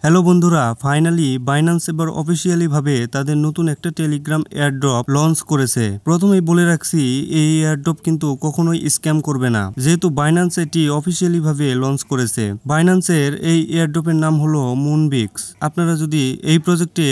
Hello বন্ধুরা, finally Binance এবার officially ভাবে তাদের নতুন একটা টেলিগ্রাম এয়ারড্রপ লঞ্চ করেছে। প্রথমেই বলে রাখছি, এই এয়ারড্রপ কিন্তু কখনোই স্ক্যাম করবে না, যেহেতু বাইন্যান্স এটি অফিসিয়ালি ভাবে লঞ্চ করেছে। বাইন্যান্সের এই এয়ারড্রপের নাম হলো মুনবিক্স। আপনারা যদি এই প্রজেক্টে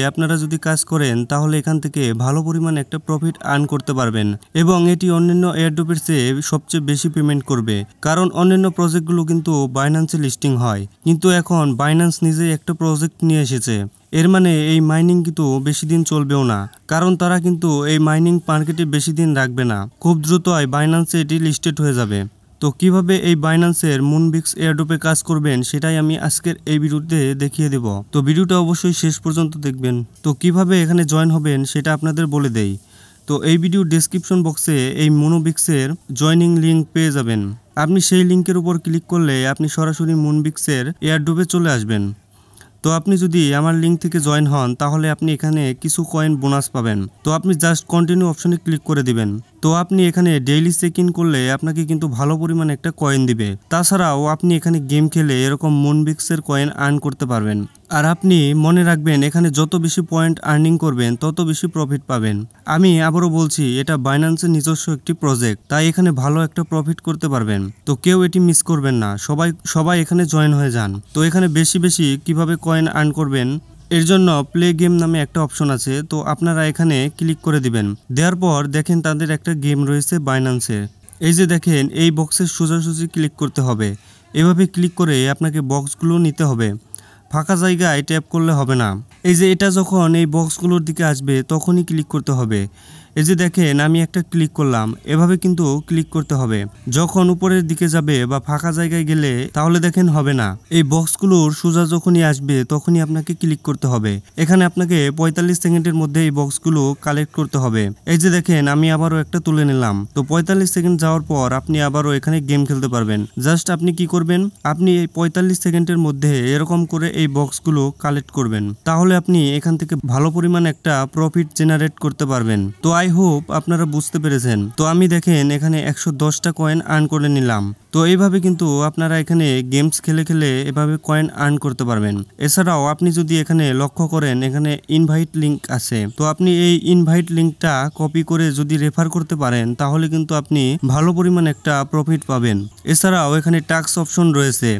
কাজ করেন তাহলে এখান থেকে ভালো পরিমাণ একটা প্রফিট আর্ন করতে পারবেন এবং এটি অন্যান্য এয়ারড্রপের চেয়ে সবচেয়ে বেশি পেমেন্ট করবে, কারণ অন্যান্য প্রজেক্টগুলো কিন্তু বাইন্যান্সে লিস্টিং হয়, কিন্তু এখন বাইন্যান্স নিজেই একটা প্রজেক্ট নিয়ে এসেছে। এর মানে এই মাইনিং কিন্তু বেশি দিন চলবেও না, কারণ তারা কিন্তু এই মাইনিং মার্কেটে বেশি দিন রাখবে না। খুব দ্রুতই বাইন্যান্সে এটি লিস্টেড হয়ে যাবে। তো কিভাবে এই বাইন্যান্সের মুনবিক্স এয়ারড্রপে কাজ করবেন সেটাই আমি আজকের এই ভিডিওতে দেখিয়ে দেব। তো ভিডিওটা অবশ্যই শেষ পর্যন্ত দেখবেন। তো কিভাবে এখানে জয়েন হবেন সেটা আপনাদের বলে দেই। তো এই ভিডিও ডেসক্রিপশন বক্সে এই মুনবিক্সের জয়নিং লিঙ্ক পেয়ে যাবেন। আপনি সেই লিঙ্কের উপর ক্লিক করলে আপনি সরাসরি মুনবিক্সের এয়ারড্রপে চলে আসবেন। তো আপনি যদি আমার লিঙ্ক থেকে জয়েন হন তাহলে আপনি এখানে কিছু কয়েন বোনাস পাবেন। তো আপনি জাস্ট কন্টিনিউ অপশনে ক্লিক করে দিবেন। তো আপনি এখানে ডেইলি চেক ইন করলে আপনাকে কিন্তু ভালো পরিমাণে একটা কয়েন দিবে। তাছাড়াও আপনি এখানে গেম খেলে এরকম মুনবিক্সের কয়েন আর্ন করতে পারবেন। আর আপনি মনে রাখবেন, এখানে যত বেশি পয়েন্ট আর্নিং করবেন তত বেশি প্রফিট পাবেন। আমি আবারও বলছি, এটা বাইন্যান্সের নিজস্ব একটি প্রজেক্ট, তাই এখানে ভালো একটা প্রফিট করতে পারবেন। তো কেউ এটি মিস করবেন না, সবাই এখানে জয়েন হয়ে যান। তো এখানে বেশি কিভাবে কয়েন আর্ন করবেন এর জন্য প্লে গেম নামে একটা অপশন আছে, তো আপনারা এখানে ক্লিক করে দিবেন। দেওয়ার পর দেখেন তাদের একটা গেম রয়েছে বাইন্যান্সে। এই যে দেখেন, এই বক্সের সোজাসুজি ক্লিক করতে হবে। এভাবে ক্লিক করে আপনাকে বক্সগুলো নিতে হবে, ফাঁকা জায়গায় ট্যাপ করলে হবে না। এই যে এটা যখন এই বক্সগুলোর দিকে আসবে তখনই ক্লিক করতে হবে। এই যে দেখেন আমি একটা ক্লিক করলাম, এভাবে কিন্তু ক্লিক করতে হবে। যখন উপরের দিকে যাবে বা ফাঁকা জায়গায় গেলে তাহলে দেখেন হবে না। এই বক্সগুলোর সোজা যখনই আসবে তখনই আপনাকে ক্লিক করতে হবে। এখানে আপনাকে 45 সেকেন্ডের মধ্যে এই বক্সগুলো কালেক্ট করতে হবে। এই যে দেখেন আমি আবারও একটা তুলে নিলাম। তো 45 সেকেন্ড যাওয়ার পর আপনি আবারও এখানে গেম খেলতে পারবেন। জাস্ট আপনি কি করবেন, আপনি এই 45 সেকেন্ডের মধ্যে এরকম করে এই বক্সগুলো কালেক্ট করবেন, তাহলে আপনি এখান থেকে ভালো পরিমাণ একটা প্রফিট জেনারেট করতে পারবেন। তো আই হোপ আপনারা বুঝতে পেরেছেন। তো আমি দেখেন এখানে 110টা কয়েন আর্ন করে নিলাম। তো এইভাবে কিন্তু আপনারা এখানে গেমস খেলে এভাবে কয়েন আর্ন করতে পারবেন। এছাড়াও আপনি যদি এখানে লক্ষ্য করেন, এখানে ইনভাইট লিঙ্ক আছে। তো আপনি এই ইনভাইট লিঙ্কটা কপি করে যদি রেফার করতে পারেন তাহলে কিন্তু আপনি ভালো পরিমাণ একটা প্রফিট পাবেন। এছাড়াও এখানে টাস্ক অপশন রয়েছে।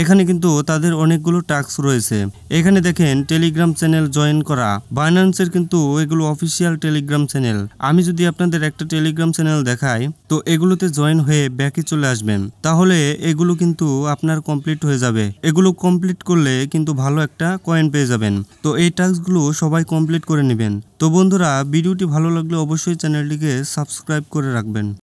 এখানে কিন্তু তাদের অনেকগুলো টাস্ক রয়েছে। এখানে দেখেন টেলিগ্রাম চ্যানেল জয়েন করা। বাইন্যান্সের কিন্তু এগুলো অফিসিয়াল টেলিগ্রাম চ্যানেল। আমি যদি আপনাদের একটা টেলিগ্রাম চ্যানেল দেখাই, তো এগুলোতে জয়েন হয়ে ব্যাকে চলে আসবেন, তাহলে এগুলো কিন্তু আপনার কমপ্লিট হয়ে যাবে। এগুলো কমপ্লিট করলে কিন্তু ভালো একটা কয়েন পেয়ে যাবেন। তো এই টাস্কগুলো সবাই কমপ্লিট করে নেবেন। তো বন্ধুরা, ভিডিওটি ভালো লাগলে অবশ্যই চ্যানেলটিকে সাবস্ক্রাইব করে রাখবেন।